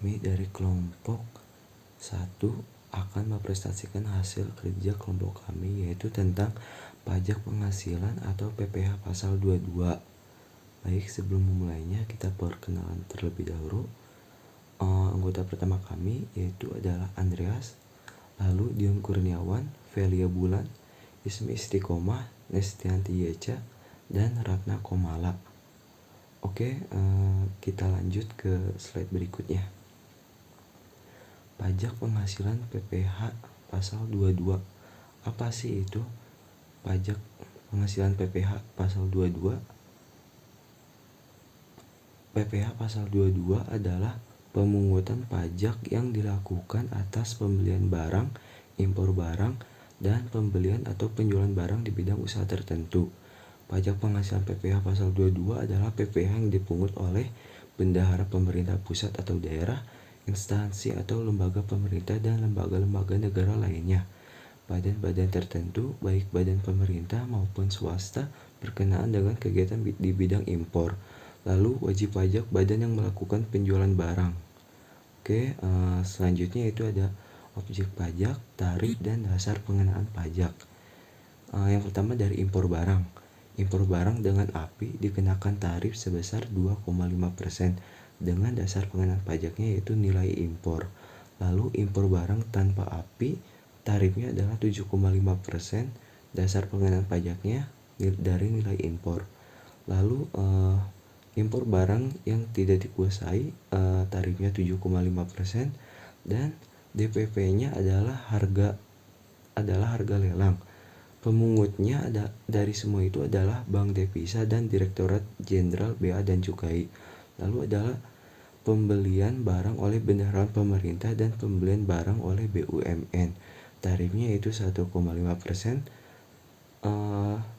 kami dari kelompok 1 akan mempresentasikan hasil kerja kelompok kami, yaitu tentang pajak penghasilan atau PPh pasal 22. Baik, sebelum memulainya kita perkenalan terlebih dahulu. Anggota pertama kami yaitu adalah Andreas, lalu Dion Kurniawan, Velia Bulan, Ismi Istiqomah, Nestianti Yeca, dan Ratna Komala. Oke, kita lanjut ke slide berikutnya. Pajak penghasilan PPh pasal 22. Apa sih itu pajak penghasilan PPh pasal 22? PPh pasal 22 adalah pemungutan pajak yang dilakukan atas pembelian barang, impor barang, dan pembelian atau penjualan barang di bidang usaha tertentu. Pajak penghasilan PPh pasal 22 adalah PPh yang dipungut oleh bendahara pemerintah pusat atau daerah, instansi atau lembaga pemerintah dan lembaga-lembaga negara lainnya. Badan-badan tertentu, baik badan pemerintah maupun swasta, berkenaan dengan kegiatan di bidang impor. Lalu wajib pajak badan yang melakukan penjualan barang. Oke, selanjutnya itu ada objek pajak, tarif, dan dasar pengenaan pajak. Yang pertama dari impor barang. Impor barang dengan API dikenakan tarif sebesar 2,5% dengan dasar pengenaan pajaknya yaitu nilai impor. Lalu impor barang tanpa API tarifnya adalah 7,5%, dasar pengenaan pajaknya dari nilai impor. Lalu impor barang yang tidak dikuasai tarifnya 7,5% dan DPP-nya adalah harga lelang. Pemungutnya dari semua itu adalah Bank Devisa dan Direktorat Jenderal Bea dan Cukai. Lalu adalah pembelian barang oleh bendahara pemerintah dan pembelian barang oleh BUMN. Tarifnya itu 1,5%.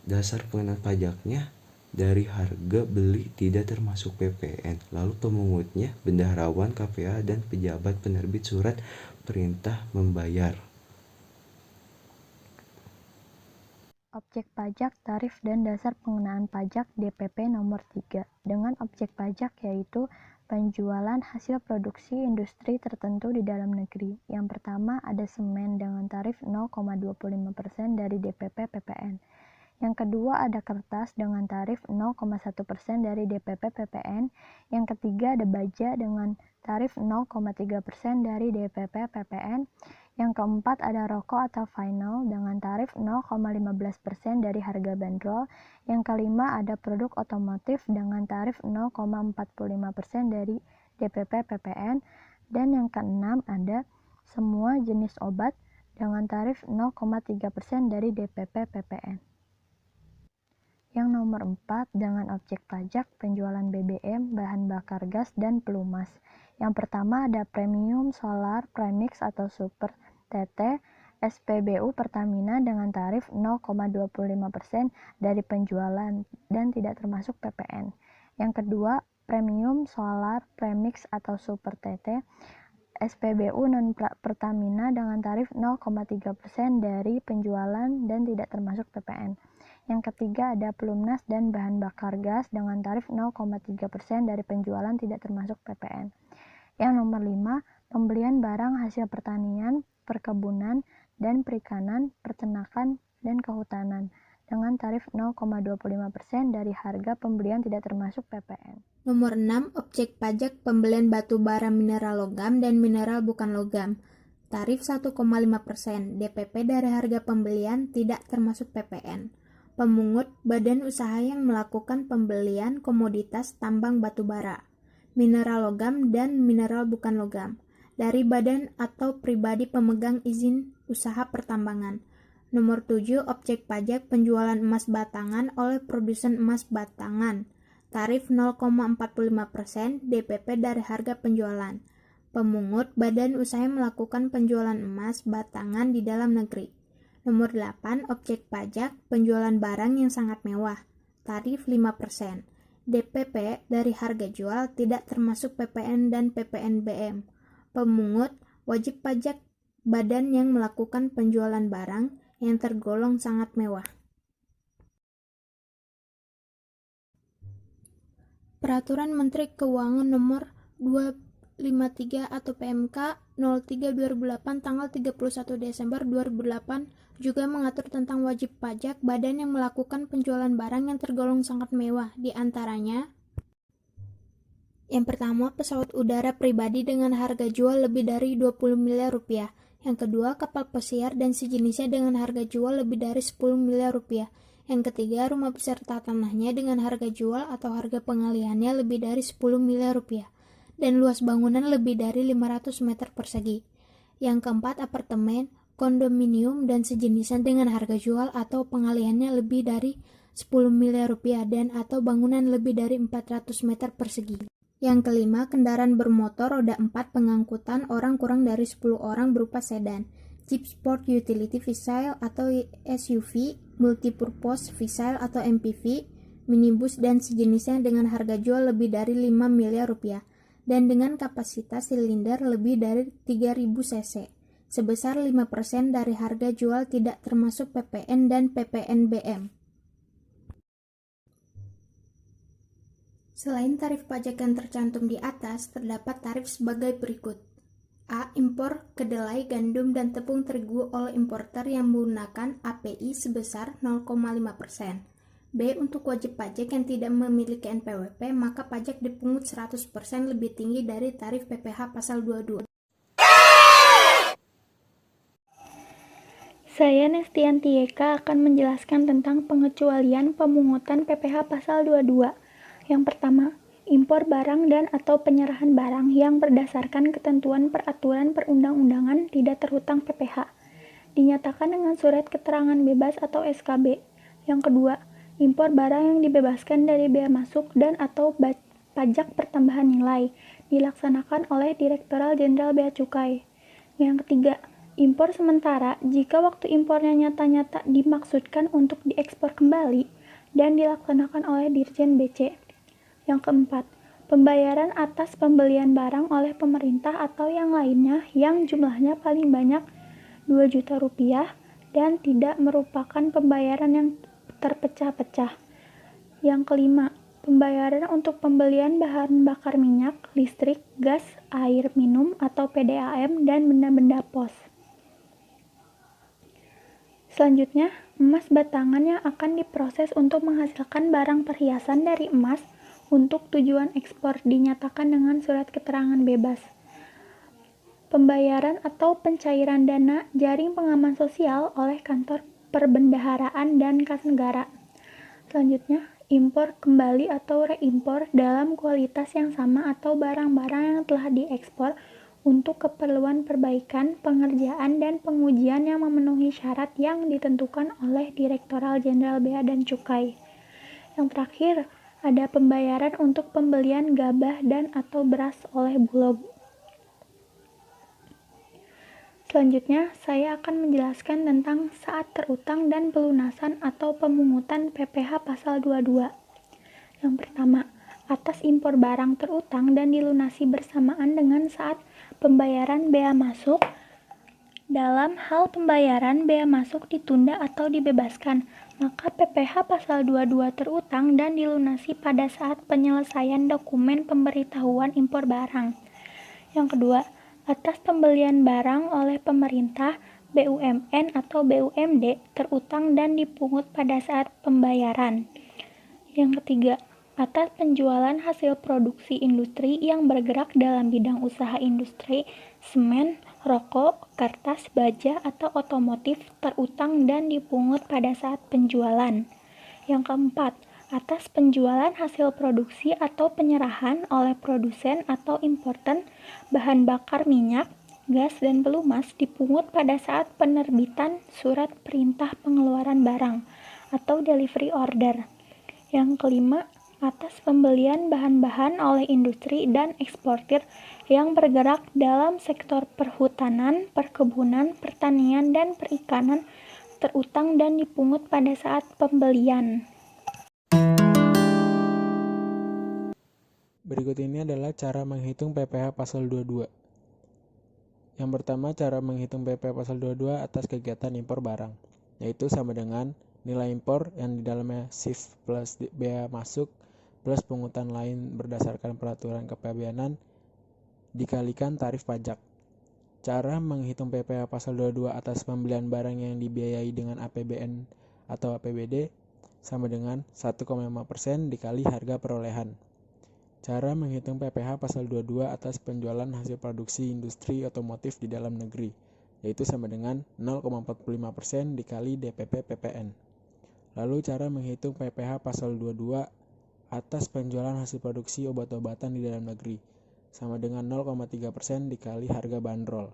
Dasar pengenaan pajaknya dari harga beli tidak termasuk PPN. Lalu pemungutnya bendaharawan, KPA, dan pejabat penerbit surat perintah membayar. Objek pajak, tarif, dan dasar pengenaan pajak DPP nomor 3 dengan objek pajak yaitu penjualan hasil produksi industri tertentu di dalam negeri. Yang pertama ada semen dengan tarif 0,25% dari DPP PPN. Yang kedua ada kertas dengan tarif 0,1% dari DPP PPN. Yang ketiga ada baja dengan tarif 0,3% dari DPP PPN. Yang keempat ada rokok atau vinyl dengan tarif 0,15% dari harga bandrol. Yang kelima ada produk otomotif dengan tarif 0,45% dari DPP PPN. Dan yang keenam ada semua jenis obat dengan tarif 0,3% dari DPP PPN. Yang nomor 4 dengan objek pajak penjualan BBM, bahan bakar gas, dan pelumas. Yang pertama ada premium solar premix atau super TT SPBU Pertamina dengan tarif 0,25% dari penjualan dan tidak termasuk PPN. Yang kedua premium solar premix atau super TT SPBU non Pertamina dengan tarif 0,3% dari penjualan dan tidak termasuk PPN. Yang ketiga ada pelumas dan bahan bakar gas dengan tarif 0,3% dari penjualan tidak termasuk PPN. Yang nomor 5, pembelian barang hasil pertanian, perkebunan, dan perikanan, peternakan, dan kehutanan dengan tarif 0,25% dari harga pembelian tidak termasuk PPN. Nomor 6, objek pajak pembelian batu bara mineral logam dan mineral bukan logam. Tarif 1,5%, DPP dari harga pembelian tidak termasuk PPN. Pemungut badan usaha yang melakukan pembelian komoditas tambang batu bara, mineral logam dan mineral bukan logam dari badan atau pribadi pemegang izin usaha pertambangan. Nomor 7, objek pajak penjualan emas batangan oleh produsen emas batangan. Tarif 0,45% DPP dari harga penjualan. Pemungut badan usaha yang melakukan penjualan emas batangan di dalam negeri. Nomor 8, objek pajak penjualan barang yang sangat mewah. Tarif 5%. DPP dari harga jual tidak termasuk PPN dan PPNBM. Pemungut wajib pajak badan yang melakukan penjualan barang yang tergolong sangat mewah. Peraturan Menteri Keuangan Nomor 25 53 atau PMK 03/2008 tanggal 31 Desember 2008 juga mengatur tentang wajib pajak badan yang melakukan penjualan barang yang tergolong sangat mewah, di antaranya yang pertama, pesawat udara pribadi dengan harga jual lebih dari 20 miliar rupiah. Yang kedua, kapal pesiar dan sejenisnya dengan harga jual lebih dari 10 miliar rupiah. Yang ketiga, rumah beserta tanahnya dengan harga jual atau harga pengalihannya lebih dari 10 miliar rupiah. Dan luas bangunan lebih dari 500 meter persegi. Yang keempat, apartemen, kondominium, dan sejenisnya dengan harga jual atau pengalihannya lebih dari 10 miliar rupiah dan atau bangunan lebih dari 400 meter persegi. Yang kelima, kendaraan bermotor roda 4 pengangkutan orang kurang dari 10 orang berupa sedan, Jeep Sport Utility Vehicle atau SUV, Multipurpose Vehicle atau MPV, minibus dan sejenisnya dengan harga jual lebih dari 5 miliar rupiah dan dengan kapasitas silinder lebih dari 3000 cc, sebesar 5% dari harga jual tidak termasuk PPN dan PPNBM. Selain tarif pajak yang tercantum di atas, terdapat tarif sebagai berikut. A. Impor kedelai, gandum, dan tepung terigu oleh importer yang menggunakan API sebesar 0,5%. B. Untuk wajib pajak yang tidak memiliki NPWP, maka pajak dipungut 100% lebih tinggi dari tarif PPh pasal 22. Saya Nestianti Yeka akan menjelaskan tentang pengecualian pemungutan PPh pasal 22. Yang pertama, impor barang dan atau penyerahan barang yang berdasarkan ketentuan peraturan perundang-undangan tidak terhutang PPh, dinyatakan dengan surat keterangan bebas atau SKB. Yang kedua, impor barang yang dibebaskan dari bea masuk dan atau pajak pertambahan nilai, dilaksanakan oleh Direktorat Jenderal Bea Cukai. Yang ketiga, impor sementara jika waktu impornya nyata-nyata dimaksudkan untuk diekspor kembali dan dilaksanakan oleh Dirjen BC. Yang keempat, pembayaran atas pembelian barang oleh pemerintah atau yang lainnya yang jumlahnya paling banyak 2 juta rupiah dan tidak merupakan pembayaran yang terpecah-pecah. Yang kelima, pembayaran untuk pembelian bahan bakar minyak, listrik, gas, air minum atau PDAM dan benda-benda pos. Selanjutnya, emas batangan yang akan diproses untuk menghasilkan barang perhiasan dari emas untuk tujuan ekspor dinyatakan dengan surat keterangan bebas. Pembayaran atau pencairan dana jaring pengaman sosial oleh kantor perbendaharaan dan kas negara. Selanjutnya, impor kembali atau reimpor dalam kualitas yang sama atau barang-barang yang telah diekspor untuk keperluan perbaikan, pengerjaan, dan pengujian yang memenuhi syarat yang ditentukan oleh Direktorat Jenderal Bea dan Cukai. Yang terakhir, ada pembayaran untuk pembelian gabah dan atau beras oleh Bulog. Selanjutnya, saya akan menjelaskan tentang saat terutang dan pelunasan atau pemungutan PPh pasal 22. Yang pertama, atas impor barang terutang dan dilunasi bersamaan dengan saat pembayaran bea masuk. Dalam hal pembayaran bea masuk ditunda atau dibebaskan, maka PPh pasal 22 terutang dan dilunasi pada saat penyelesaian dokumen pemberitahuan impor barang. Yang kedua, atas pembelian barang oleh pemerintah, BUMN atau BUMD terutang dan dipungut pada saat pembayaran. Yang ketiga, atas penjualan hasil produksi industri yang bergerak dalam bidang usaha industri, semen, rokok, kertas, baja, atau otomotif terutang dan dipungut pada saat penjualan. Yang keempat, atas penjualan hasil produksi atau penyerahan oleh produsen atau importen bahan bakar minyak, gas, dan pelumas dipungut pada saat penerbitan surat perintah pengeluaran barang atau delivery order. Yang kelima, atas pembelian bahan-bahan oleh industri dan eksportir yang bergerak dalam sektor perhutanan, perkebunan, pertanian, dan perikanan terutang dan dipungut pada saat pembelian. Berikut ini adalah cara menghitung PPh pasal 22. Yang pertama, cara menghitung PPh pasal 22 atas kegiatan impor barang, yaitu sama dengan nilai impor yang di dalamnya SIF plus bea masuk plus pungutan lain berdasarkan peraturan kepabeanan dikalikan tarif pajak. Cara menghitung PPh pasal 22 atas pembelian barang yang dibiayai dengan APBN atau APBD sama dengan 1,5% dikali harga perolehan. Cara menghitung PPh pasal 22 atas penjualan hasil produksi industri otomotif di dalam negeri, yaitu sama dengan 0,45% dikali DPP PPN. Lalu cara menghitung PPh pasal 22 atas penjualan hasil produksi obat-obatan di dalam negeri, sama dengan 0,3% dikali harga bandrol.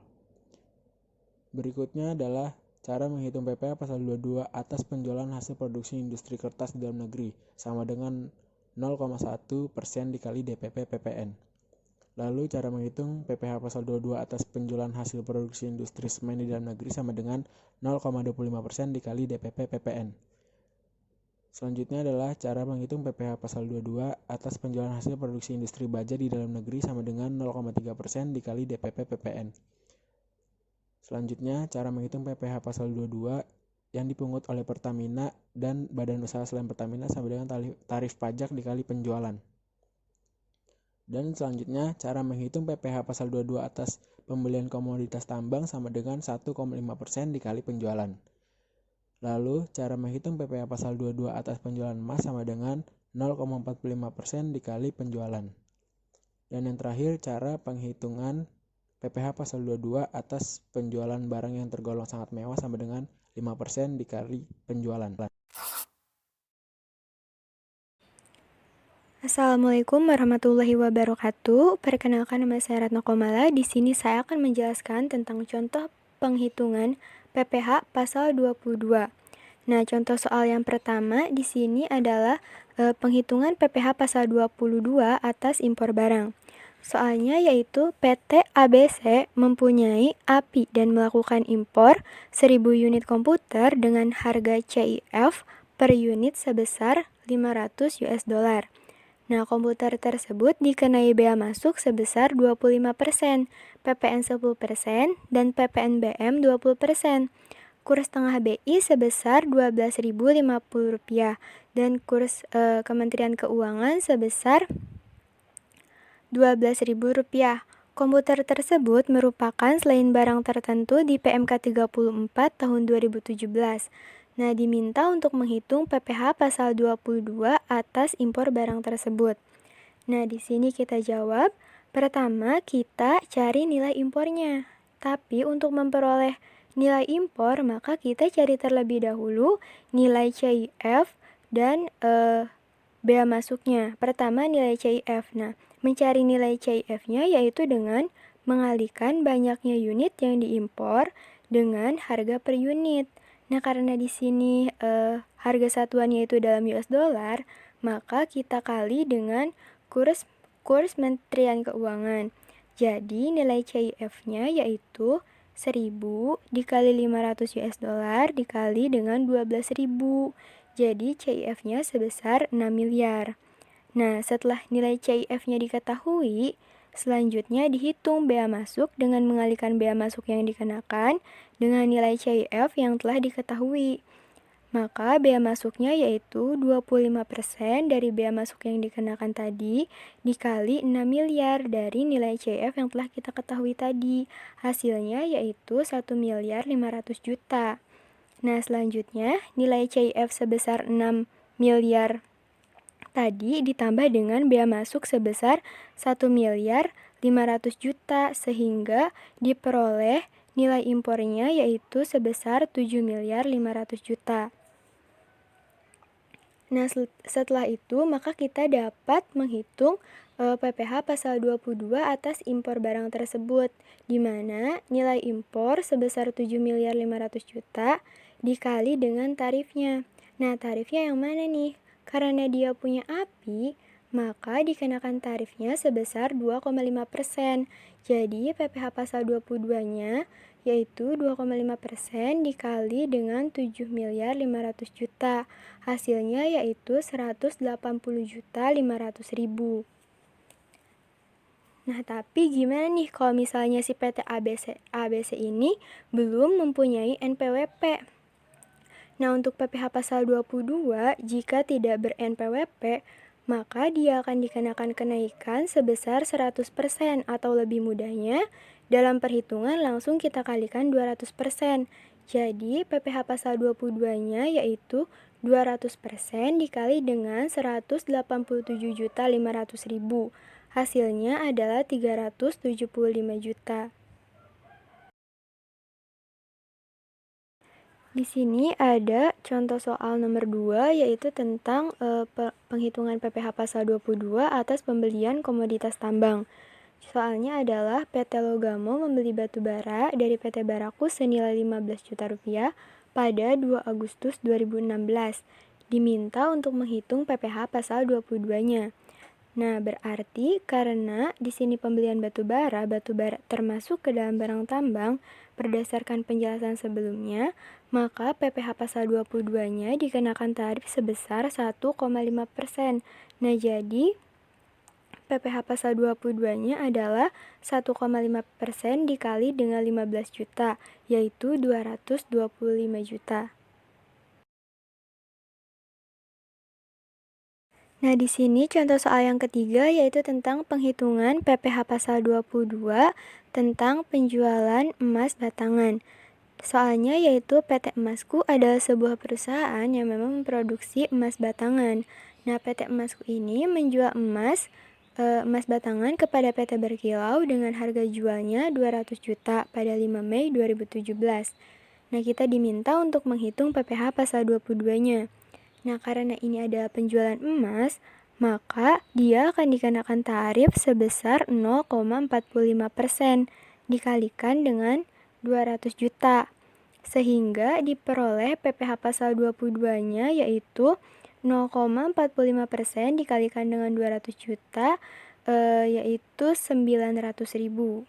Berikutnya adalah cara menghitung PPh pasal 22 atas penjualan hasil produksi industri kertas di dalam negeri, sama dengan 0,1% dikali DPP PPN. Lalu cara menghitung PPh pasal 22 atas penjualan hasil produksi industri semen di dalam negeri sama dengan 0,25% dikali DPP PPN. Selanjutnya adalah cara menghitung PPh pasal 22 atas penjualan hasil produksi industri baja di dalam negeri sama dengan 0,3% dikali DPP PPN. Selanjutnya, cara menghitung PPh pasal 22 yang dipungut oleh Pertamina dan badan usaha selain Pertamina sama dengan tarif pajak dikali penjualan. Dan selanjutnya, cara menghitung PPh pasal 22 atas pembelian komoditas tambang sama dengan 1,5% dikali penjualan. Lalu, cara menghitung PPh pasal 22 atas penjualan emas sama dengan 0,45% dikali penjualan. Dan yang terakhir, cara penghitungan PPh pasal 22 atas penjualan barang yang tergolong sangat mewah sama dengan 5% dikali penjualan. Assalamualaikum warahmatullahi wabarakatuh. Perkenalkan, nama saya Ratna Komala. Di sini saya akan menjelaskan tentang contoh penghitungan PPh pasal 22. Nah, contoh soal yang pertama di sini adalah penghitungan PPh pasal 22 atas impor barang. Soalnya yaitu PT ABC mempunyai API dan melakukan impor 1000 unit komputer dengan harga CIF per unit sebesar $500. Nah, komputer tersebut dikenai bea masuk sebesar 25%, PPN 10%, dan PPNBM 20%. Kurs tengah BI sebesar Rp12.050 dan kurs Kementerian Keuangan sebesar Rp12.000. Komputer tersebut merupakan selain barang tertentu di PMK 34 tahun 2017. Nah, diminta untuk menghitung PPh pasal 22 atas impor barang tersebut. Nah, di sini kita jawab. Pertama, kita cari nilai impornya. Tapi untuk memperoleh nilai impor, maka kita cari terlebih dahulu nilai CIF dan bea masuknya. Pertama, nilai CIF. Nah, mencari nilai CIF-nya yaitu dengan mengalihkan banyaknya unit yang diimpor dengan harga per unit. Nah, karena di sini harga satuannya itu dalam US dollar, maka kita kali dengan kurs Kementerian Keuangan. Jadi, nilai CIF-nya yaitu 1000 dikali 500 US dollar dikali dengan 12.000. Jadi, CIF-nya sebesar 6 miliar. Nah, setelah nilai CIF-nya diketahui, selanjutnya dihitung bea masuk dengan mengalihkan bea masuk yang dikenakan dengan nilai CIF yang telah diketahui. Maka bea masuknya yaitu 25% dari bea masuk yang dikenakan tadi dikali 6 miliar dari nilai CIF yang telah kita ketahui tadi. Hasilnya yaitu 1.500.000.000. Nah, selanjutnya nilai CIF sebesar 6 miliar tadi ditambah dengan bea masuk sebesar 1.500.000.000 sehingga diperoleh nilai impornya yaitu sebesar 7.500.000.000. Nah, setelah itu maka kita dapat menghitung PPh pasal 22 atas impor barang tersebut, di mana nilai impor sebesar 7.500.000.000 dikali dengan tarifnya. Nah, tarifnya yang mana nih? Karena dia punya API, maka dikenakan tarifnya sebesar 2,5%. Jadi, PPh pasal 22-nya yaitu 2,5% dikali dengan 7.500.000.000. Hasilnya yaitu 180.500.000. Nah, tapi gimana nih kalau misalnya si PT ABC ini belum mempunyai NPWP? Nah, untuk PPh pasal 22, jika tidak ber-NPWP, maka dia akan dikenakan kenaikan sebesar 100%, atau lebih mudahnya, dalam perhitungan langsung kita kalikan 200%. Jadi PPh pasal 22-nya yaitu 200% dikali dengan 187.500.000. Hasilnya adalah 375 juta. Di sini ada contoh soal nomor 2, yaitu tentang penghitungan PPh pasal 22 atas pembelian komoditas tambang. Soalnya adalah PT Logamo membeli batu bara dari PT Barakus senilai 15 juta rupiah pada 2 Agustus 2016. Diminta untuk menghitung PPh pasal 22-nya. Nah, berarti karena di sini pembelian batu bara termasuk ke dalam barang tambang berdasarkan penjelasan sebelumnya, maka PPh pasal 22-nya dikenakan tarif sebesar 1,5%. Nah, jadi PPh pasal 22-nya adalah 1,5% dikali dengan 15 juta, yaitu 225 juta. Nah, di sini contoh soal yang ketiga yaitu tentang penghitungan PPh pasal 22 tentang penjualan emas batangan. Soalnya yaitu PT Emasku adalah sebuah perusahaan yang memang memproduksi emas batangan. Nah, PT Emasku ini menjual emas batangan kepada PT Berkilau dengan harga jualnya 200 juta pada 5 Mei 2017. Nah, kita diminta untuk menghitung PPh pasal 22-nya. Nah, karena ini adalah penjualan emas, maka dia akan dikenakan tarif sebesar 0,45% dikalikan dengan 200 juta. Sehingga diperoleh PPh pasal 22-nya yaitu 0,45% dikalikan dengan 200 juta, yaitu 900.000.